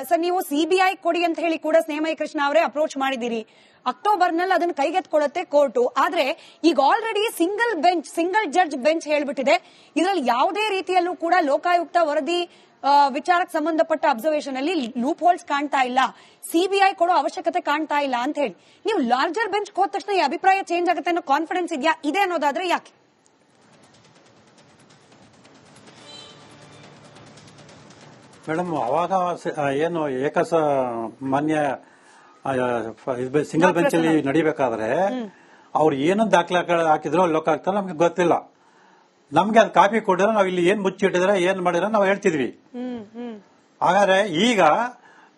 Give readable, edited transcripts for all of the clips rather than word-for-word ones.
Sir ನೀವು CBI ಕೊಡಿ ಅಂತ ಹೇಳಿ ಕೂಡ ಸ್ನೇಹಮಯಿ ಕೃಷ್ಣ ಅವರೇ ಅಪ್ರೋಚ್ ಮಾಡಿದಿರಿ. ಅಕ್ಟೋಬರ್ ನಲ್ಲಿ ಅದನ್ನ ಕೈಗೆತ್ಕೊಳ್ಳುತ್ತೆ ಕೋರ್ಟ್. ಆದ್ರೆ ಈಗ ಆಲ್ರೆಡಿ ಸಿಂಗಲ್ ಜಡ್ಜ್ ಬೆಂಚ್ ಹೇಳ್ಬಿಟ್ಟಿದೆ, ಇದರಲ್ಲಿ ಯಾವುದೇ ರೀತಿಯಲ್ಲೂ ಕೂಡ ಲೋಕಾಯುಕ್ತ ವರದಿ ವಿಚಾರಕ್ಕೆ ಸಂಬಂಧಪಟ್ಟ ಅಬ್ಸರ್ವೇಷನ್ ಅಲ್ಲಿ ಲೂಪ್ ಹೋಲ್ಸ್ ಕಾಣ್ತಾ ಇಲ್ಲ, ಸಿಬಿಐ ಕೊಡೋ ಅವಶ್ಯಕತೆ ಕಾಣ್ತಾ ಇಲ್ಲ ಅಂತ ಹೇಳಿ. ನೀವು ಲಾರ್ಜರ್ ಬೆಂಚ್ ಹೋದ ತಕ್ಷಣ ಈ ಅಭಿಪ್ರಾಯ ಚೇಂಜ್ ಆಗುತ್ತೆ ಅನ್ನೋ ಕಾನ್ಫಿಡೆನ್ಸ್ ಇದೆ ಅನ್ನೋದಾದ್ರೆ ಯಾಕೆ? ಮೇಡಮ್, ಅವಾಗ ಏನು ಮಾನ್ಯ ಸಿಂಗಲ್ ಬೆಂಚ್ ಅಲ್ಲಿ ನಡಿಬೇಕಾದ್ರೆ ಅವ್ರು ಏನೊಂದು ದಾಖಲೆ ಹಾಕಿದ್ರು ಲೋಕಾಯುಕ್ತ ನಮ್ಗೆ ಗೊತ್ತಿಲ್ಲ. ನಮ್ಗೆ ಅದು ಕಾಪಿ ಕೊಟ್ಟಿದ್ರೆ ನಾವ್ ಇಲ್ಲಿ ಏನ್ ಮುಚ್ಚಿಟ್ಟಿದ್ರೆ ಏನ್ ಮಾಡಿದ್ರೆ ನಾವು ಹೇಳ್ತಿದ್ವಿ. ಹಾಗಾದ್ರೆ ಈಗ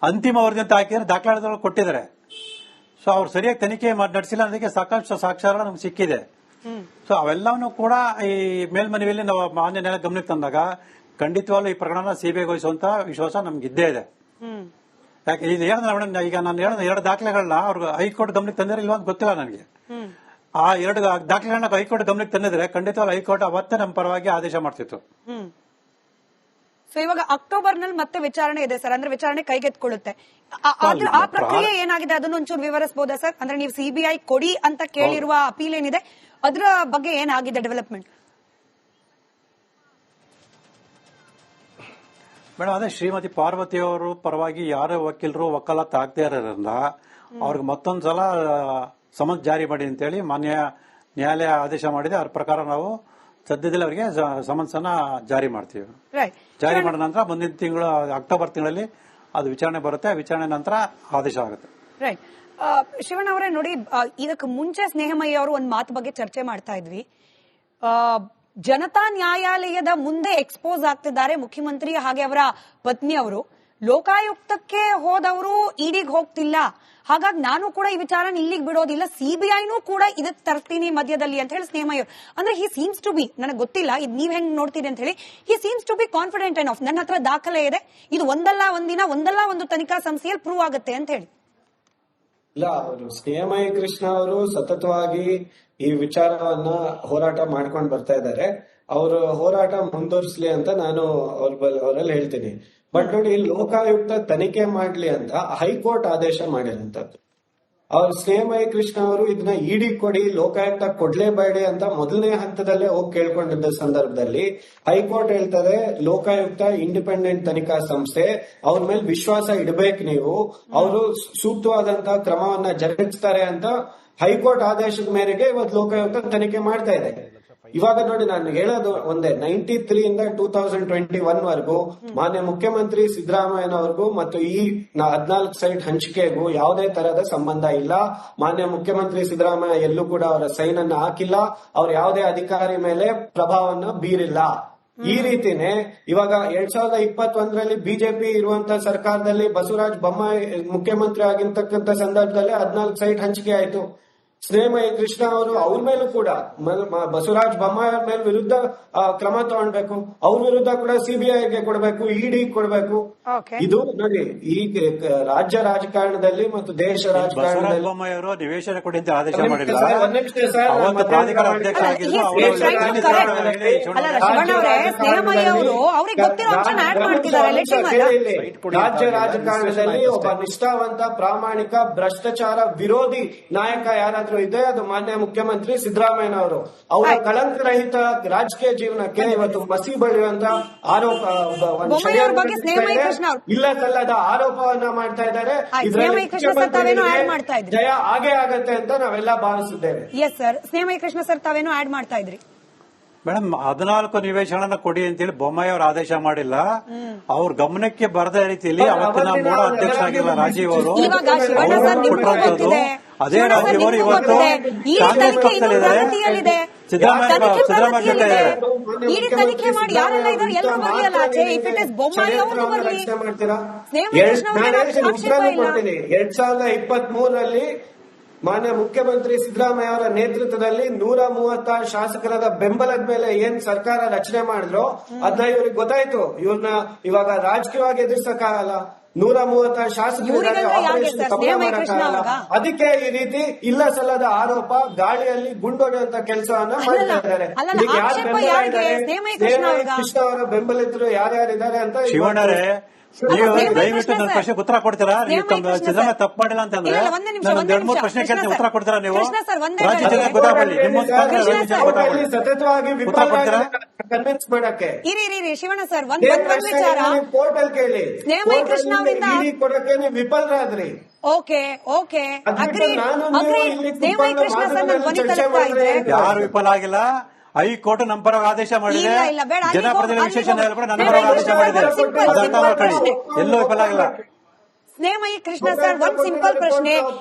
ಅಂತಿಮ ವರದಿ ಅಂತ ಹಾಕಿದ್ರೆ ದಾಖಲಾತಿಗಳು ಕೊಟ್ಟಿದ್ದಾರೆ. ಸೊ ಅವ್ರು ಸರಿಯಾಗಿ ತನಿಖೆ ನಡೆಸಿಲ್ಲ, ಅದಕ್ಕೆ ಸಾಕಷ್ಟು ಸಾಕ್ಷ್ಯಾಧಾರ ನಮ್ಗೆ ಸಿಕ್ಕಿದೆ. ಸೊ ಅವೆಲ್ಲವನ್ನೂ ಕೂಡ ಈ ಮೇಲ್ಮನವಿಯಲ್ಲಿ ನಾವು ಮಾನ್ಯ ನ್ಯಾಯಾಲಯ ಗಮನಕ್ಕೆ ತಂದಾಗ ಖಂಡಿತವಾಗ್ಲೂ ಈ ಪ್ರಕರಣ ಸಿಬಿಐಗೆ ವಹಿಸುವಂತ ವಿಶ್ವಾಸ ನಮ್ಗೆ ಇದ್ದೇ ಇದೆ. ಯಾಕೆ ಇದು ಹೇಳಿದ್ರೆ ಮೇಡಮ್, ಈಗ ನಾನು ಹೇಳಿದ 2 ದಾಖಲೆಗಳನ್ನ ಅವ್ರಿಗೆ ಹೈಕೋರ್ಟ್ ಗಮನಕ್ಕೆ ತಂದಿರೋ ಇಲ್ವಾ ಅಂತ ಗೊತ್ತಿಲ್ಲ ನನಗೆ. ಆ 2 ದಾಖಲೆಗಳನ್ನ ಹೈಕೋರ್ಟ್ ಗಮನಕ್ಕೆ ತಂದಿದ್ರೆ ಖಂಡಿತವಾಗ್ಲೂ ಹೈಕೋರ್ಟ್ ಅವತ್ತೇ ನಮ್ಮ ಪರವಾಗಿ ಆದೇಶ ಮಾಡ್ತಿತ್ತು. ಸೊ ಇವಾಗ ಅಕ್ಟೋಬರ್ ನಲ್ಲಿ ಮತ್ತೆ ವಿಚಾರಣೆ ಇದೆ ಸರ್, ಅಂದ್ರೆ ವಿಚಾರಣೆ ಕೈಗೆತ್ಕೊಳ್ಳುತ್ತೆ. ಆ ಪ್ರಕ್ರಿಯೆ ಏನಾಗಿದೆ ಅದನ್ನ ಒಂಚೂರು ವಿವರಿಸಬಹುದಾ ಸರ್? ಅಂದ್ರೆ ನೀವು ಸಿಬಿಐ ಕೊಡಿ ಅಂತ ಕೇಳಿರುವ ಅಪೀಲ್ ಏನಿದೆ ಅದರ ಬಗ್ಗೆ ಏನಾಗಿದೆ ಡೆವಲಪ್ಮೆಂಟ್? ಮೇಡಮ್, ಅದೇ ಶ್ರೀಮತಿ ಪಾರ್ವತಿ ಅವರು ಪರವಾಗಿ ಯಾರೇ ವಕೀಲರು ವಕಾಲತ್ ಆಗ್ತಾ ಇರೋದ್ರಿಂದ ಅವ್ರಿಗೆ ಮತ್ತೊಂದ್ಸಲ ಸಮನ್ಸ್ ಜಾರಿ ಮಾಡಿ ಅಂತೇಳಿ ಮಾನ್ಯ ನ್ಯಾಯಾಲಯ ಆದೇಶ ಮಾಡಿದೆ. ಅದ್ರ ಪ್ರಕಾರ ನಾವು ಸದ್ಯದಲ್ಲಿ ಅವರಿಗೆ ಸಮನ್ಸ್ ಅನ್ನ ಜಾರಿ ಮಾಡ್ತೀವಿ. ಜಾರಿ ಮಾಡಿದ ನಂತರ ಮುಂದಿನ ತಿಂಗಳು ಅಕ್ಟೋಬರ್ ತಿಂಗಳಲ್ಲಿ ಅದು ವಿಚಾರಣೆ ಬರುತ್ತೆ. ವಿಚಾರಣೆ ನಂತರ ಆದೇಶ ಆಗುತ್ತೆ. ರೈಟ್. ಶಿವಣ್ಣ ಅವರೇ ನೋಡಿ, ಇದಕ್ಕೆ ಮುಂಚೆ ಸ್ನೇಹಮಯಿ ಅವರು ಒಂದು ಮಾತು ಬಗ್ಗೆ ಚರ್ಚೆ ಮಾಡ್ತಾ ಇದ್ವಿ. ಜನತಾ ನ್ಯಾಯಾಲಯದ ಮುಂದೆ ಎಕ್ಸ್ಪೋಸ್ ಆಗ್ತಿದ್ದಾರೆ ಮುಖ್ಯಮಂತ್ರಿ ಹಾಗೆ ಅವರ ಪತ್ನಿ ಅವರು. ಲೋಕಾಯುಕ್ತಕ್ಕೆ ಹೋದವರು ಇಡಿಗೆ ಹೋಗ್ತಿಲ್ಲ, ಹಾಗಾಗಿ ನಾನು ಕೂಡ ಈ ವಿಚಾರ ಇಲ್ಲಿಗೆ ಬಿಡೋದಿಲ್ಲ, ಸಿಬಿಐನೂ ಕೂಡ ಇದಕ್ಕೆ ತರ್ತೀನಿ ಮಧ್ಯದಲ್ಲಿ ಅಂತ ಹೇಳಿ ಸ್ನೇಹಮಯಿ ಅಂದ್ರೆ ಹಿ ಸೀಮ್ಸ್ ಟು ಬಿ, ನನಗೆ ಗೊತ್ತಿಲ್ಲ ಇದು ನೀವ್ ಹೆಂಗ್ ನೋಡ್ತೀರಿ ಅಂತ ಹೇಳಿ, he seems to be confident and of ನನ್ನ ಹತ್ರ ದಾಖಲೆ ಇದೆ, ಇದು ಒಂದಲ್ಲ ಒಂದು ತನಿಖಾ ಸಂಸ್ಥೆಯಲ್ಲಿ ಪ್ರೂವ್ ಆಗುತ್ತೆ ಅಂತ ಹೇಳಿ. ಇಲ್ಲ, ಅವರು ಸ್ನೇಹಮಯಿ ಕೃಷ್ಣ ಅವರು ಸತತವಾಗಿ ಈ ವಿಚಾರವನ್ನ ಹೋರಾಟ ಮಾಡ್ಕೊಂಡು ಬರ್ತಾ ಇದ್ದಾರೆ. ಅವರು ಹೋರಾಟ ಮುಂದುವರಿಸಲಿ ಅಂತ ನಾನು ಅವರಲ್ಲಿ ಹೇಳ್ತೀನಿ. ಬಟ್ ನೋಡಿ, ಲೋಕಾಯುಕ್ತ ತನಿಖೆ ಮಾಡ್ಲಿ ಅಂತ ಹೈಕೋರ್ಟ್ ಆದೇಶ ಮಾಡಿರುವಂತದ್ದು. ಅವ್ರು ಸ್ನೇಹಮಯಿ ಕೃಷ್ಣ ಅವರು ಇದನ್ನ ಇಡಿ ಕೊಡಿ, ಲೋಕಾಯುಕ್ತ ಕೊಡ್ಲೇಬೇಡಿ ಅಂತ ಮೊದಲನೇ ಹಂತದಲ್ಲೇ ಹೋಗಿ ಕೇಳ್ಕೊಂಡಿದ್ದ ಸಂದರ್ಭದಲ್ಲಿ ಹೈಕೋರ್ಟ್ ಹೇಳ್ತಾರೆ, ಲೋಕಾಯುಕ್ತ ಇಂಡಿಪೆಂಡೆಂಟ್ ತನಿಖಾ ಸಂಸ್ಥೆ, ಅವ್ರ ಮೇಲೆ ವಿಶ್ವಾಸ ಇಡಬೇಕು ನೀವು, ಅವರು ಸೂಕ್ತವಾದಂತಹ ಕ್ರಮವನ್ನ ಜರುಗಿಸ್ತಾರೆ ಅಂತ ಹೈಕೋರ್ಟ್ ಆದೇಶದ ಮೇರೆಗೆ ಇವತ್ತು ಲೋಕಾಯುಕ್ತ ತನಿಖೆ ಮಾಡ್ತಾ ಇದೆ. ಇವಾಗ ನೋಡಿ, ನಾನು ಹೇಳೋದು ಒಂದೇ, 93 ಇಂದ 2021 ವರೆಗೂ ಮಾನ್ಯ ಮುಖ್ಯಮಂತ್ರಿ ಸಿದ್ದರಾಮಯ್ಯನವರೆಗೂ ಮತ್ತು ಈ 14 ಸೈಟ್ ಹಂಚಿಕೆಗೂ ಯಾವುದೇ ತರಹದ ಸಂಬಂಧ ಇಲ್ಲ. ಮಾನ್ಯ ಮುಖ್ಯಮಂತ್ರಿ ಸಿದ್ದರಾಮಯ್ಯ ಎಲ್ಲೂ ಕೂಡ ಅವರ ಸೈನ್ ಅನ್ನ ಹಾಕಿಲ್ಲ, ಅವ್ರ ಯಾವುದೇ ಅಧಿಕಾರಿ ಮೇಲೆ ಪ್ರಭಾವವನ್ನು ಬೀರಿಲ್ಲ. ಈ ರೀತಿನೇ ಇವಾಗ 2021ರಲ್ಲಿ ಬಿಜೆಪಿ ಇರುವಂತಹ ಸರ್ಕಾರದಲ್ಲಿ ಬಸವರಾಜ ಬೊಮ್ಮಾಯಿ ಮುಖ್ಯಮಂತ್ರಿ ಆಗಿರ್ತಕ್ಕಂಥ ಸಂದರ್ಭದಲ್ಲಿ 14 ಸೈಟ್ ಹಂಚಿಕೆ ಆಯ್ತು. ಸ್ನೇಹಮಯಿ ಕೃಷ್ಣ ಅವರು ಅವ್ರ ಮೇಲೂ ಕೂಡ ಬಸವರಾಜ ಬೊಮ್ಮಾಯಿ ಅವ್ರ ಮೇಲೆ ವಿರುದ್ಧ ಕ್ರಮ ತಗೊಳ್ಬೇಕು, ಅವ್ರ ವಿರುದ್ಧ ಕೂಡ ಸಿಬಿಐಗೆ ಕೊಡಬೇಕು, ಇಡಿ ಕೊಡಬೇಕು. ಇದು ನೋಡಿ, ಈ ರಾಜ್ಯ ರಾಜಕಾರಣದಲ್ಲಿ ಮತ್ತು ದೇಶ ರಾಜಕಾರಣದಲ್ಲಿ ನಿವೇಶನ ಕೊಡಿ ಅಂತ ಆದೇಶ ಮಾಡಿಲ್ಲ. ರಾಜ್ಯ ರಾಜಕಾರಣದಲ್ಲಿ ಒಬ್ಬ ನಿಷ್ಠಾವಂತ, ಪ್ರಾಮಾಣಿಕ, ಭ್ರಷ್ಟಾಚಾರ ವಿರೋಧಿ ನಾಯಕ ಯಾರಾದ್ರೂ ಇದೆ ಅದು ಮಾನ್ಯ ಮುಖ್ಯಮಂತ್ರಿ ಸಿದ್ದರಾಮಯ್ಯನವರು. ಅವರ ಕಳಂಕರಹಿತ ರಾಜಕೀಯ ಜೀವನಕ್ಕೆ ಇವತ್ತು ಮಸಿ ಬಳಿಯುವಂತ ಆರೋಪ, ಇಲ್ಲ ಸಲ್ಲದ ಆರೋಪವನ್ನ ಮಾಡ್ತಾ ಇದ್ದಾರೆ. ಜಯ ಹಾಗೆ ಆಗತ್ತೆ ಅಂತ ನಾವೆಲ್ಲ ಭಾವಿಸಿದ್ದೇವೆ. Yes sir, Snehamayi Krishna sir ತಾವೇನೋ ಆಡ್ ಮಾಡ್ತಾ ಇದ್ರಿ. ಮೇಡಮ್, 14 ನಿವೇಶನ ಕೊಡಿ ಅಂತೇಳಿ ಬೊಮ್ಮಾಯಿ ಅವರು ಆದೇಶ ಮಾಡಿಲ್ಲ. ಅವ್ರ ಗಮನಕ್ಕೆ ಬರದ ರೀತಿಯಲ್ಲಿ ಅವತ್ತಿನ ಮೂಡ ಅಧ್ಯಕ್ಷ ಆಗಿಲ್ಲ ರಾಜೀವ್ ಅವರು, ಅದೇ ರಾಜೀವ್ ಅವರು ಇವತ್ತು ಕಾಂಗ್ರೆಸ್ ಪಕ್ಷದಲ್ಲಿದ್ದಾರೆ, ಸಿದ್ದರಾಮಯ್ಯ ಜೊತೆ ಇದ್ದಾರೆ. 2023ರಲ್ಲಿ ಮಾನ್ಯ ಮುಖ್ಯಮಂತ್ರಿ ಸಿದ್ದರಾಮಯ್ಯ ಅವರ ನೇತೃತ್ವದಲ್ಲಿ 136 ಶಾಸಕರ ಬೆಂಬಲದ ಮೇಲೆ ಏನ್ ಸರ್ಕಾರ ರಚನೆ ಮಾಡಿದ್ರು ಅದನ್ನ ಇವ್ರಿಗೆ ಗೊತ್ತಾಯ್ತು, ಇವ್ರನ್ನ ಇವಾಗ ರಾಜಕೀಯವಾಗಿ ಎದುರಿಸಕ್ಕಾಗಲ್ಲ, 136 ಶಾಸಕರಿದ್ದಾರೆ, ಅದಕ್ಕೆ ಈ ರೀತಿ ಇಲ್ಲ ಸಲ್ಲದ ಆರೋಪ, ಗಾಳಿಯಲ್ಲಿ ಗುಂಡೊಡೆಯುವಂತ ಕೆಲಸವನ್ನ ಮಾಡ್ತಾ ಇದ್ದಾರೆ. ಯಾರು ಕೃಷ್ಣ ಅವರ ಬೆಂಬಲಿತರು ಯಾರ್ಯಾರಿದ್ದಾರೆ ಅಂತ ಶಿವಣ್ಣರೇ, ನೀವು ಸ್ನೇಹಮಯಿ ದಯವಿಟ್ಟು ಕೃಷ್ಣ ನನ್ನ ಸರ್. ಪ್ರಶ್ನೆಗೆ ಉತ್ತರ ಕೊಡ್ತೀರಾ? ನೀವು ಸ್ನೇಹಮಯಿ ಕೃಷ್ಣ ಸಿದ್ದರಾಮಯ್ಯ ಸರ್. ತಪ್ಪು ಮಾಡಿಲ್ಲ ಅಂತಂದ್ರೆ ಇಲ್ಲ, ಒಂದೇ ನಿಮಿಷ, ನಾನು ಒಂದೇ ಎರಡು ಮೂರು ನಿಮಿಷ. ಪ್ರಶ್ನೆ ಕೃಷ್ಣ ಕೇಳ್ತೀನಿ, ಸರ್. ಉತ್ತರ ಕೊಡ್ತೀರಾ ನೀವು? ಕೃಷ್ಣ ಸರ್, ಒಂದೇ ರಾಜ್ಯ ನಿಮಿಷ. ಜನಕ್ಕೆ ಗೊತ್ತಾಗಲಿ, ನಿಮ್ಮ ಕೃಷ್ಣ ಸರ್. ಕೋರ್ಟಲ್ಲಿ ಸತತವಾಗಿ ಉತ್ತರ ಕೊಡ್ತೀರಾ? ಕನ್ವಿನ್ಸ್ ಮಾಡಕ್ಕೆ ಇರಿ ಶಿವಣ್ಣ ಸರ್, ಒಂದ್ ಏನ್ ಒಂದ್ ವಿಚಾರ. ಕೋರ್ಟ್ ಅಲ್ಲಿ ಕೇಳಿ. ಸ್ನೇಹಮಯಿ ಕೃಷ್ಣ ಅವರಿಂದ ಇಡಿ ಕೊಡಕ್ಕೆ ನೀವು ವಿಫಲರಾದ್ರಿ. ಓಕೆ ಅಗ್ರಿ ನಾನು ನೀವು ಇಲ್ಲಿ ಸ್ನೇಹಮಯಿ ಕೃಷ್ಣ ಸರ್ ನನ್ನ ಧ್ವನಿ ಚರ್ಚೆ ತಲುಪ್ತಾ ಇದ್ರೆ ಮಾಡಿದ್ರೆ ಯಾರು ವಿಫಲ ಆಗಿಲ್ಲ. ಹೈಕೋರ್ಟ್ ನಮ್ಮ ಪರವಾಗಿ ಆದೇಶ ಮಾಡಿದೆ. ಇಲ್ಲ, ಬೇಡ, ಅಲ್ಲಿಗೆ ಜನಪ್ರತಿನಿಧಿ ಹೋಗಿ- ವಿಶೇಷ ನ್ಯಾಯಾಲಯ ಕೂಡ ನನ್ನ ಬೇಡ, ಪರವಾಗಿ ಆದೇಶ ಬೇಡ, ಮಾಡಿದೆ. ಸಿಂಪಲ್, ಅದು ಅರ್ಥ ಸಿಂಪಲ್ ಮಾಡ್ಕೊಳ್ಳಿ. ಪ್ರಶ್ನೆ. ಎಲ್ಲೂ ವಿಫಲ ಆಗಿಲ್ಲ. ಸ್ನೇಹಮಯಿ ಕೃಷ್ಣ ಸರ್, ಒಂದ್ ಸಿಂಪಲ್ ಪ್ರಶ್ನೆ.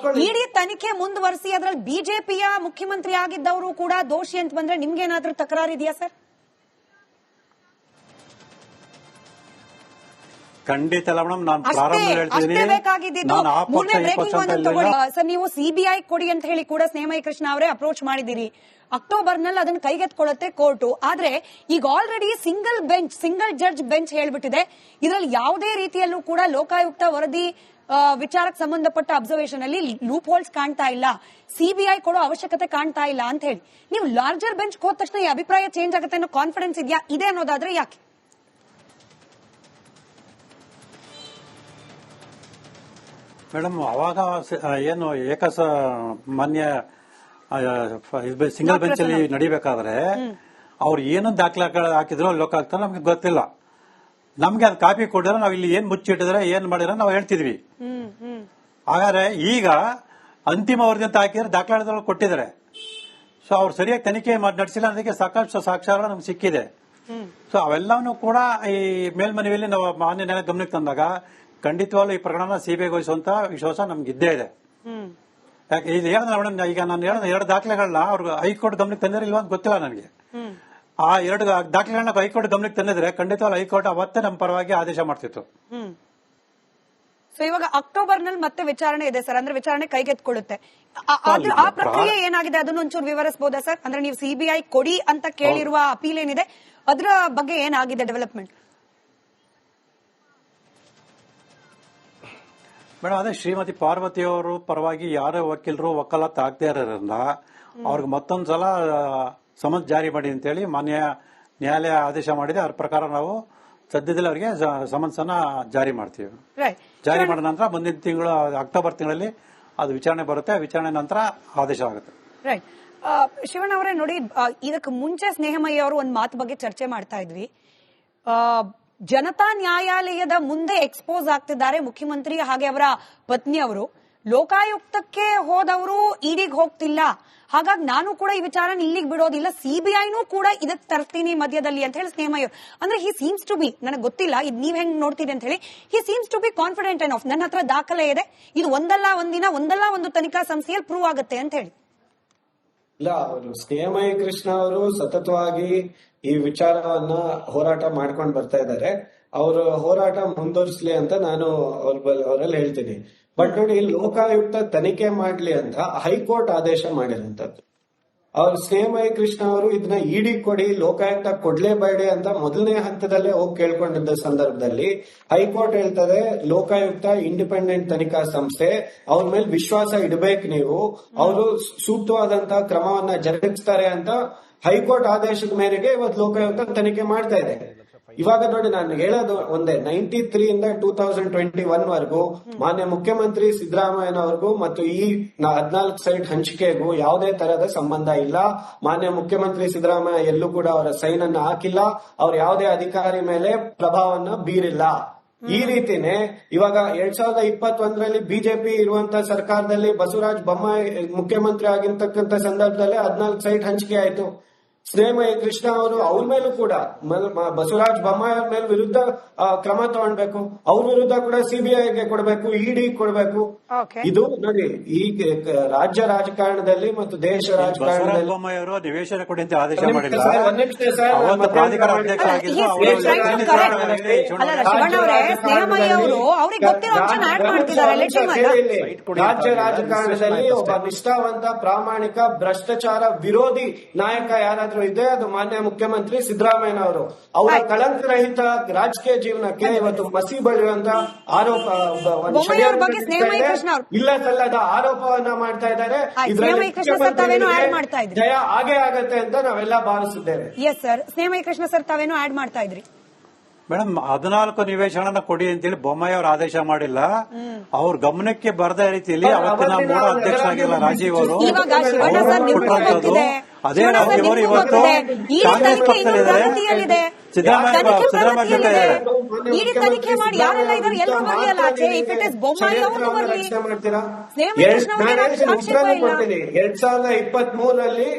ಇಡೀ ತನಿಖೆ ಮುಂದುವರಿಸಿ ಅದ್ರಲ್ಲಿ ಬಿಜೆಪಿಯ ಮುಖ್ಯಮಂತ್ರಿ ಆಗಿದ್ದವರು ಕೂಡ ದೋಷಿ ಅಂತ ಬಂದ್ರೆ ನಿಮ್ಗೇನಾದ್ರೂ ತಕರಾರಿದೆಯಾ ಸರ್? ಖಂಡಿತ ಅಲ್ಲ ಮೇಡಮ್. ನಾನು ಅಷ್ಟೇ ಪ್ರಾರಂಭದಲ್ಲಿ ಹೇಳ್ತಿದ್ದೀನಿ, ಬೇಕಾಗಿದ್ದು. ನಾನು ಆ ಪಕ್ಷ ಮೂರನೇ ಈ ಬ್ರೇಕಿಂಗ್ ಪಕ್ಷ ಅಂತ ಒಂದು ಹೇಳಿಲ್ಲ. ತಗೊಳ್ಳಿ ಸರ್. ನೀವು ಸಿಬಿಐ ಕೊಡಿ ಅಂತ ಹೇಳಿ ಕೂಡ ಸ್ನೇಹಮಯಿ ಕೃಷ್ಣ ಅವರೇ ಅಪ್ರೋಚ್ ಮಾಡಿದಿರಿ. ಅಕ್ಟೋಬರ್ ನಲ್ಲಿ ಅದನ್ನ ಕೈಗೆತ್ಕೊಳ್ಳುತ್ತೆ ಕೋರ್ಟ್. ಆದ್ರೆ ಈಗ ಆಲ್ರೆಡಿ ಸಿಂಗಲ್ ಜಡ್ಜ್ ಬೆಂಚ್ ಹೇಳ್ಬಿಟ್ಟಿದೆ, ಇದರಲ್ಲಿ ಯಾವುದೇ ರೀತಿಯಲ್ಲೂ ಕೂಡ ಲೋಕಾಯುಕ್ತ ವರದಿ ವಿಚಾರಕ್ಕೆ ಸಂಬಂಧಪಟ್ಟ ಅಬ್ಸರ್ವೇಷನ್ ಅಲ್ಲಿ ಲೂಪ್ ಹೋಲ್ಸ್ ಕಾಣ್ತಾ ಇಲ್ಲ, ಸಿಬಿಐ ಕೊಡೋ ಅವಶ್ಯಕತೆ ಕಾಣ್ತಾ ಇಲ್ಲ ಅಂತ ಹೇಳಿ. ನೀವು ಲಾರ್ಜರ್ ಬೆಂಚ್ ಹೋದ ತಕ್ಷಣ ಈ ಅಭಿಪ್ರಾಯ ಚೇಂಜ್ ಆಗುತ್ತೆ ಅನ್ನೋ ಕಾನ್ಫಿಡೆನ್ಸ್ ಇದೆ ಅನ್ನೋದಾದ್ರೆ ಯಾಕೆ? ಮೇಡಮ್, ಅವಾಗ ಏನು ಮಾನ್ಯ ಸಿಂಗಲ್ ಬೆಂಚ್ ಅಲ್ಲಿ ನಡಿಬೇಕಾದ್ರೆ ಅವ್ರು ಏನು ದಾಖಲೆ ಹಾಕಿದ್ರು ಲೋಕಾಯುಕ್ತ ನಮ್ಗೆ ಗೊತ್ತಿಲ್ಲ. ನಮ್ಗೆ ಅದು ಕಾಪಿ ಕೊಟ್ಟಿದ್ರೆ ನಾವು ಇಲ್ಲಿ ಏನ್ ಮುಚ್ಚಿಟ್ಟಿದ್ರೆ ಏನ್ ಮಾಡಿದ್ರೆ ನಾವು ಹೇಳ್ತಿದ್ವಿ. ಹಾಗಾದ್ರೆ ಈಗ ಅಂತಿಮ ವರದಿ ಅಂತ ಹಾಕಿದ್ರೆ ದಾಖಲಾತಿಗಳು ಕೊಟ್ಟಿದ್ದಾರೆ. ಸೊ ಅವ್ರು ಸರಿಯಾಗಿ ತನಿಖೆ ನಡೆಸಿಲ್ಲ, ಅದಕ್ಕೆ ಸಾಕಷ್ಟು ಸಾಕ್ಷ್ಯಗಳು ನಮ್ಗೆ ಸಿಕ್ಕಿದೆ. ಸೊ ಅವೆಲ್ಲವನ್ನೂ ಕೂಡ ಈ ಮೇಲ್ಮನವಿಯಲ್ಲಿ ನಾವು ಮಾನ್ಯ ನ್ಯಾಯಾಲಯ ಗಮನಕ್ಕೆ ತಂದಾಗ ಖಂಡಿತವಾಗ್ಲೂ ಈ ಪ್ರಕರಣ ಸಿಬಿಐಗೆ ವಹಿಸುವಂತ ವಿಶ್ವಾಸ ನಮ್ಗೆ ಇದ್ದೇ ಇದೆ. ಯಾಕೆ ಇದು ಹೇಳಿದ್ರೆ ಮೇಡಮ್, ಈಗ ನಾನು ಹೇಳಿದ 2 ದಾಖಲೆಗಳನ್ನ ಅವ್ರಿಗೆ ಹೈಕೋರ್ಟ್ ಗಮನಕ್ಕೆ ತಂದಿದ್ರೆ ಇಲ್ವಾ ಅಂತ ಗೊತ್ತಿಲ್ಲ ನನಗೆ. ಆ 2 ದಾಖಲೆಗಳನ್ನ ಹೈಕೋರ್ಟ್ ಗಮನಕ್ಕೆ ತಂದಿದ್ರೆ ಖಂಡಿತವಾಗ್ಲೂ ಹೈಕೋರ್ಟ್ ಅವತ್ತೇ ನಮ್ಮ ಪರವಾಗಿ ಆದೇಶ ಮಾಡ್ತಿತ್ತು. ಸೊ ಇವಾಗ ಅಕ್ಟೋಬರ್ ನಲ್ಲಿ ಮತ್ತೆ ವಿಚಾರಣೆ ಇದೆ ಸರ್, ಅಂದ್ರೆ ವಿಚಾರಣೆ ಕೈಗೆತ್ಕೊಳ್ಳುತ್ತೆ. ಆ ಪ್ರಕ್ರಿಯೆ ಏನಾಗಿದೆ ಅದನ್ನ ಒಂಚೂರು ವಿವರಿಸಬಹುದಾ ಸರ್? ಅಂದ್ರೆ ನೀವು ಸಿಬಿಐ ಕೊಡಿ ಅಂತ ಕೇಳಿರುವ ಅಪೀಲ್ ಏನಿದೆ ಅದರ ಬಗ್ಗೆ ಏನಾಗಿದೆ ಡೆವಲಪ್ಮೆಂಟ್? ಮೇಡಮ್, ಅದೇ ಶ್ರೀಮತಿ ಪಾರ್ವತಿ ಅವರು ಪರವಾಗಿ ಯಾರೇ ವಕೀಲರು ವಕಾಲತ್ ಆಗ್ತಾ ಇರೋದ್ರಿಂದ ಅವ್ರಿಗೆ ಮತ್ತೊಂದ್ಸಲ ಸಮನ್ಸ್ ಜಾರಿ ಮಾಡಿ ಅಂತೇಳಿ ಮಾನ್ಯ ನ್ಯಾಯಾಲಯ ಆದೇಶ ಮಾಡಿದೆ. ಅದ್ರ ಪ್ರಕಾರ ನಾವು ಸದ್ಯದಲ್ಲಿ ಅವರಿಗೆ ಸಮನ್ಸ್ ಅನ್ನ ಜಾರಿ ಮಾಡ್ತೀವಿ. ಜಾರಿ ಮಾಡಿದ ನಂತರ ಮುಂದಿನ ತಿಂಗಳು ಅಕ್ಟೋಬರ್ ತಿಂಗಳಲ್ಲಿ ಅದು ವಿಚಾರಣೆ ಬರುತ್ತೆ. ವಿಚಾರಣೆ ನಂತರ ಆದೇಶ ಆಗುತ್ತೆ. ರೈಟ್. ಶಿವಣ್ಣ ಅವರೇ ನೋಡಿ, ಇದಕ್ಕೆ ಮುಂಚೆ ಸ್ನೇಹಮಯಿ ಅವರು ಒಂದು ಮಾತು ಬಗ್ಗೆ ಚರ್ಚೆ ಮಾಡ್ತಾ ಇದ್ವಿ. ಜನತಾ ನ್ಯಾಯಾಲಯದ ಮುಂದೆ ಎಕ್ಸ್ಪೋಸ್ ಆಗ್ತಿದ್ದಾರೆ ಮುಖ್ಯಮಂತ್ರಿ ಹಾಗೆ ಅವರ ಪತ್ನಿ ಅವರು. ಲೋಕಾಯುಕ್ತಕ್ಕೆ ಹೋದವರು ಇಡಿಗೆ ಹೋಗ್ತಿಲ್ಲ, ಹಾಗಾಗಿ ನಾನು ಕೂಡ ಈ ವಿಚಾರ ಇಲ್ಲಿಗೆ ಬಿಡೋದಿಲ್ಲ, ಸಿಬಿಐನೂ ಕೂಡ ಇದಕ್ಕೆ ತರ್ತೀನಿ ಮಧ್ಯದಲ್ಲಿ ಅಂತ ಹೇಳಿ ಸ್ನೇಹಮಯಿ ಅವರು. ಅಂದ್ರೆ ಹಿ ಸೀಮ್ಸ್ ಟು ಬಿ, ನನಗೆ ಗೊತ್ತಿಲ್ಲ ಇದು ನೀವ್ ಹೆಂಗ್ ನೋಡ್ತೀರಿ ಅಂತ ಹೇಳಿ, he seems to be confident and of ನನ್ನ ಹತ್ರ ದಾಖಲೆ ಇದೆ, ಇದು ಒಂದಲ್ಲ ಒಂದು ತನಿಖಾ ಸಂಸ್ಥೆಯಲ್ಲಿ ಪ್ರೂವ್ ಆಗುತ್ತೆ ಅಂತ ಹೇಳಿ. ಇಲ್ಲ, ಅವರು ಸ್ನೇಹಮಯಿ ಕೃಷ್ಣ ಅವರು ಸತತವಾಗಿ ಈ ವಿಚಾರವನ್ನ ಹೋರಾಟ ಮಾಡ್ಕೊಂಡು ಬರ್ತಾ ಇದ್ದಾರೆ. ಅವರು ಹೋರಾಟ ಮುಂದುವರಿಸಲಿ ಅಂತ ನಾನು ಅವರಲ್ಲಿ ಹೇಳ್ತೀನಿ. ಬಟ್ ನೋಡಿ, ಲೋಕಾಯುಕ್ತ ತನಿಖೆ ಮಾಡ್ಲಿ ಅಂತ ಹೈಕೋರ್ಟ್ ಆದೇಶ ಮಾಡಿರುವಂತದ್ದು. ಅವ್ರು ಸ್ನೇಹಮಯಿ ಕೃಷ್ಣ ಅವರು ಇದನ್ನ ಇಡಿ ಕೊಡಿ, ಲೋಕಾಯುಕ್ತ ಕೊಡ್ಲೇಬೇಡಿ ಅಂತ ಮೊದಲನೇ ಹಂತದಲ್ಲೇ ಹೋಗಿ ಕೇಳ್ಕೊಂಡಿದ್ದ ಸಂದರ್ಭದಲ್ಲಿ ಹೈಕೋರ್ಟ್ ಹೇಳ್ತಾರೆ, ಲೋಕಾಯುಕ್ತ ಇಂಡಿಪೆಂಡೆಂಟ್ ತನಿಖಾ ಸಂಸ್ಥೆ, ಅವ್ರ ಮೇಲೆ ವಿಶ್ವಾಸ ಇಡಬೇಕು ನೀವು, ಅವರು ಸೂಕ್ತವಾದಂತಹ ಕ್ರಮವನ್ನ ಜರುಗಿಸ್ತಾರೆ ಅಂತ ಹೈಕೋರ್ಟ್ ಆದೇಶದ ಮೇರೆಗೆ ಇವತ್ತು ಲೋಕಾಯುಕ್ತ ತನಿಖೆ ಮಾಡ್ತಾ ಇದೆ. ಇವಾಗ ನೋಡಿ, ನಾನು ಹೇಳೋದು ಒಂದೇ, 93 ಇಂದ 2021 ವರೆಗೂ ಮಾನ್ಯ ಮುಖ್ಯಮಂತ್ರಿ ಸಿದ್ದರಾಮಯ್ಯನವರೆಗೂ ಮತ್ತು ಈ 14 ಸೈಟ್ ಹಂಚಿಕೆಗೂ ಯಾವುದೇ ತರಹದ ಸಂಬಂಧ ಇಲ್ಲ. ಮಾನ್ಯ ಮುಖ್ಯಮಂತ್ರಿ ಸಿದ್ದರಾಮಯ್ಯ ಎಲ್ಲೂ ಕೂಡ ಅವರ ಸೈನ್ ಅನ್ನು ಹಾಕಿಲ್ಲ, ಅವ್ರು ಯಾವುದೇ ಅಧಿಕಾರಿ ಮೇಲೆ ಪ್ರಭಾವವನ್ನ ಬೀರಿಲ್ಲ. ಈ ರೀತಿನೇ ಇವಾಗ 2021ರಲ್ಲಿ ಬಿಜೆಪಿ ಇರುವಂತ ಸರ್ಕಾರದಲ್ಲಿ ಬಸವರಾಜ ಬೊಮ್ಮಾಯಿ ಮುಖ್ಯಮಂತ್ರಿ ಆಗಿರ್ತಕ್ಕಂಥ ಸಂದರ್ಭದಲ್ಲಿ 14 ಸೈಟ್ ಹಂಚಿಕೆ ಆಯ್ತು. ಸ್ನೇಹಮಯಿ ಕೃಷ್ಣ ಅವರು ಅವ್ರ ಮೇಲೂ ಕೂಡ ಬಸವರಾಜ ಬೊಮ್ಮಾಯಿ ಅವ್ರ ಮೇಲೆ ವಿರುದ್ಧ ಕ್ರಮ ತಗೊಳ್ಬೇಕು, ಅವ್ರ ವಿರುದ್ಧ ಕೂಡ ಸಿಬಿಐಗೆ ಕೊಡಬೇಕು, ಇಡಿ ಕೊಡಬೇಕು. ಇದು ನೋಡಿ, ಈ ರಾಜ್ಯ ರಾಜಕಾರಣದಲ್ಲಿ ಮತ್ತು ದೇಶ ರಾಜಕಾರಣದಲ್ಲಿ ಬೊಮ್ಮಾಯಿ ಅವರು ನಿವೇಶನ ಕೊಡಿ ಅಂತ ಆದೇಶ ಮಾಡಿಲ್ಲ. ಸ್ನೇಹಮಯಿ ಅವರು ಅವ್ರಿಗೆ ಗೊತ್ತಿರೋ ಆಡ್ ಮಾಡ್ತಿದ್ದಾರೆ. ರಾಜ್ಯ ರಾಜಕಾರಣದಲ್ಲಿ ಒಬ್ಬ ನಿಷ್ಠಾವಂತ, ಪ್ರಾಮಾಣಿಕ, ಭ್ರಷ್ಟಾಚಾರ ವಿರೋಧಿ ನಾಯಕ ಯಾರಾದ್ರೂ ಇದೆ, ಅದು ಮಾನ್ಯ ಮುಖ್ಯಮಂತ್ರಿ ಸಿದ್ದರಾಮಯ್ಯನವರು. ಅವರ ಕಳಂಕರಹಿತ ರಾಜಕೀಯ ಜೀವನಕ್ಕೆ ಇವತ್ತು ಮಸಿ ಬಳಿಯುವಂತ ಆರೋಪ, ಇಲ್ಲ ಸಲ್ಲದ ಆರೋಪವನ್ನ ಮಾಡ್ತಾ ಇದ್ದಾರೆ. ಜಯ ಹಾಗೆ ಆಗತ್ತೆ ಅಂತ ನಾವೆಲ್ಲ ಭಾವಿಸಿದ್ದೇವೆ. Yes sir. Snehamayi Krishna sir, ತಾವೇನೋ ಆಡ್ ಮಾಡ್ತಾ ಇದ್ರಿ. ಮೇಡಮ್ 14 ನಿವೇಶನ ಕೊಡಿ ಅಂತೇಳಿ ಬೊಮ್ಮಾಯಿ ಅವರು ಆದೇಶ ಮಾಡಿಲ್ಲ. ಅವ್ರ ಗಮನಕ್ಕೆ ಬರದ ರೀತಿಯಲ್ಲಿ ಅವತ್ತಿನ ಮೂಡ ಅಧ್ಯಕ್ಷರಾಗಿಲ್ಲ ರಾಜೀವ್ ಅವರು ಇವಾಗ ಶಿವಣ್ಣ ಸರ್ ನಿಮ್ಗೂ ಗೊತ್ತಿದೆ, ಅದೇ ಶಿವಣ್ಣ ಸರ್ ರಾಜೀವ್ ಅವರು ನಿಮ್ಗೂ ಇವತ್ತು ಗೊತ್ತಿದೆ. ಇಡೀ ಕಾಂಗ್ರೆಸ್ ತನಿಖೆ ಇನ್ನೂ ಪಕ್ಷದಲ್ಲಿದ್ದಾರೆ. ಪ್ರಗತಿಯಲ್ಲಿದೆ. ಸಿದ್ದರಾಮಯ್ಯ ತನಿಖೆ ಜೊತೆ ಪ್ರಗತಿಯಲ್ಲಿದೆ. ಇದ್ದಾರೆ. ಇಡೀ ತನಿಖೆ ಮಾಡಿ ಯಾರೆಲ್ಲ ಇದ್ದಾರೆ ಎಲ್ಲರೂ ಬರಲಿ ಅಲ್ಲ ಆಚೆ. ಇಫ್ ಇಟ್ ಇಸ್ ಬೊಮ್ಮಾಯಿ ಅವರು ಬರಲಿ. ಸ್ನೇಹಮಯಿ ಕೃಷ್ಣ ಅವರಿಗೆ ಆಕ್ಷೇಪ ಇಲ್ಲ. 2023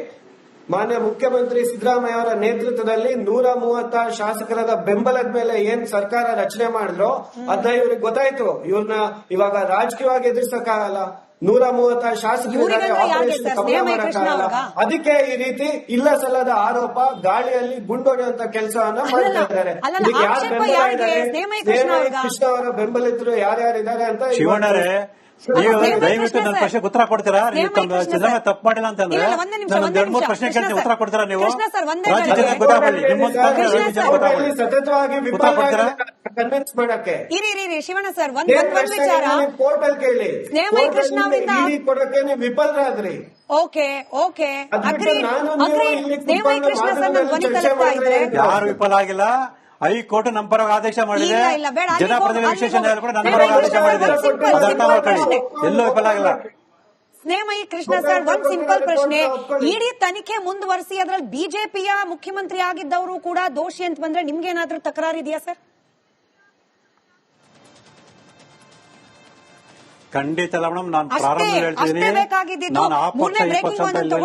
ಮಾನ್ಯ ಮುಖ್ಯಮಂತ್ರಿ ಸಿದ್ದರಾಮಯ್ಯ ಅವರ ನೇತೃತ್ವದಲ್ಲಿ 136 ಶಾಸಕರ ಬೆಂಬಲದ ಮೇಲೆ ಏನ್ ಸರ್ಕಾರ ರಚನೆ ಮಾಡಿದ್ರು ಅದನ್ನ ಇವ್ರಿಗೆ ಗೊತ್ತಾಯ್ತು. ಇವ್ರನ್ನ ಇವಾಗ ರಾಜಕೀಯವಾಗಿ ಎದುರಿಸಕ್ಕಾಗಲ್ಲ. 136 ಶಾಸಕರು ಇವ್ರಿಗೆಲ್ಲ ಯಾಕೆ ಸರ್? ಸ್ನೇಹಮಯಿ ಕೃಷ್ಣ ಅವ್ರಿಗಾ? ಅದಕ್ಕೆ ಈ ರೀತಿ ಇಲ್ಲ ಸಲ್ಲದ ಆರೋಪ, ಗಾಳಿಯಲ್ಲಿ ಗುಂಡೊಡೆಯುವಂತ ಕೆಲಸವನ್ನ ಮಾಡ್ತಾ ಇದ್ದಾರೆ. ಅಲ್ಲಲ್ಲ, ಇದಕ್ಕೆ ಯಾರು ಆಕ್ಷೇಪ ಬೆಂಬಲ ಯಾರಿಗೆ? ಇದ್ದಾರೆ? ಸ್ನೇಹಮಯಿ ಕೃಷ್ಣ ಅವ್ರಿಗಾ? ಕೃಷ್ಣ ಅವರ ಬೆಂಬಲಿತರು ಯಾರ್ಯಾರಿದ್ದಾರೆ ಅಂತ ಇವತ್ತು ಶಿವಣ್ಣರೇ, ನೀವು ಸ್ನೇಹಮಯಿ ದಯವಿಟ್ಟು ಕೃಷ್ಣ ನನ್ನ ಸರ್. ಪ್ರಶ್ನೆಗೆ ಉತ್ತರ ಕೊಡ್ತೀರಾ? ನೀವು ಸ್ನೇಹಮಯಿ ಕೃಷ್ಣ ಸಿದ್ದರಾಮಯ್ಯ ಸರ್. ತಪ್ಪು ಮಾಡಿಲ್ಲ ಅಂತಂದ್ರೆ ಇಲ್ಲ, ಒಂದೇ ನಿಮಿಷ, ನಾನು ಒಂದೇ 2-3 ನಿಮಿಷ. ಪ್ರಶ್ನೆ ಕೃಷ್ಣ ಕೇಳ್ತೀನಿ, ಸರ್. ಉತ್ತರ ಕೊಡ್ತೀರಾ ನೀವು? ಕೃಷ್ಣ ಸರ್, ಒಂದೇ ರಾಜ್ಯ ನಿಮಿಷ. ಜನತೆ ಗೊತ್ತಾಗಲಿ. ನಿಮ್ಮಂತ ಕೃಷ್ಣ ಸರ್. ಗೊತ್ತಾಗಲಿ. ಸತತವಾಗಿ ಉತ್ತರ ಕೊಡ್ತೀರಾ? ಕನ್ವಿನ್ಸ್ ಮಾಡಕ್ಕೆ ಇರಿ ಶಿವಣ್ಣ ಸರ್, ಒಂದ್ ವಿಚಾರ. ಕೋರ್ಟ್ ಅಲ್ಲಿ ಕೇಳಿ. ಸ್ನೇಹಮಯಿ ಕೃಷ್ಣ ಅವರಿಂದ ಇಡಿ ಕೊಡಕ್ಕೆ ನೀವು ವಿಫಲರಾದ್ರಿ. ಓಕೆ ಅದ್ಬಿಟ್ಟು ಅಗ್ರಿ ನಾನು ನೀವು ಅಗ್ರಿ. ಇಲ್ಲಿ ಸ್ನೇಹಮಯಿ ಕೃಷ್ಣ ಸರ್ ನನ್ನ ಧ್ವನಿ ಚರ್ಚೆ ತಲುಪ್ತಾ ಇದ್ರೆ ಯಾರು ವಿಫಲ ಆಗಿಲ್ಲ. ಹೈಕೋರ್ಟ್ ನಮ್ಮ ಪರವಾಗಿ ಆದೇಶ ಮಾಡಿದೆ. ಇಲ್ಲ, ಇಲ್ಲ, ಬೇಡ. ಅಲ್ಲಿ ಜನಪ್ರತಿನಿಧಿ ಹೋಗಿ- ವಿಶೇಷ ನ್ಯಾಯಾಲಯ ಕೂಡ ನನ್ನ ಸ್ನೇಹಮಯಿ ಪರವಾಗಿ ಆದೇಶ ಕೃಷ್ಣ ಮಾಡಿದೆ. ಸರ್, simple, ಅದು ಅರ್ಥ simple ಮಾಡ್ಕೊಳ್ಳಿ. ಪ್ರಶ್ನೆ. ಎಲ್ಲೂ ವಿಫಲ ಆಗಿಲ್ಲ. ಸ್ನೇಹಮಯಿ ಕೃಷ್ಣ ಸರ್, ಒಂದ್ ಸಿಂಪಲ್ ಪ್ರಶ್ನೆ. ಇಡೀ ತನಿಖೆ ಮುಂದುವರಿಸಿ ಅದ್ರಲ್ಲಿ ಬಿಜೆಪಿಯ ಮುಖ್ಯಮಂತ್ರಿ ಆಗಿದ್ದವರು ಕೂಡ ದೋಷಿ ಅಂತ ಬಂದ್ರೆ ನಿಮ್ಗೇನಾದ್ರೂ ತಕರಾರಿದೆಯಾ ಸರ್? ಖಂಡಿತ ಇಲ್ಲ ಮೇಡಮ್. ನಾನು ಅಷ್ಟೇ ಪ್ರಾರಂಭದಲ್ಲಿ ಹೇಳ್ತಿದ್ದೀನಿ, ಬೇಕಾಗಿದ್ದು. ನಾನು ಆ ಮೂರನೇ ಪಕ್ಷ ಈ ಬ್ರೇಕಿಂಗ್ ಪಕ್ಷ ಅಂತ ಒಂದು ಇಲ್ಲ.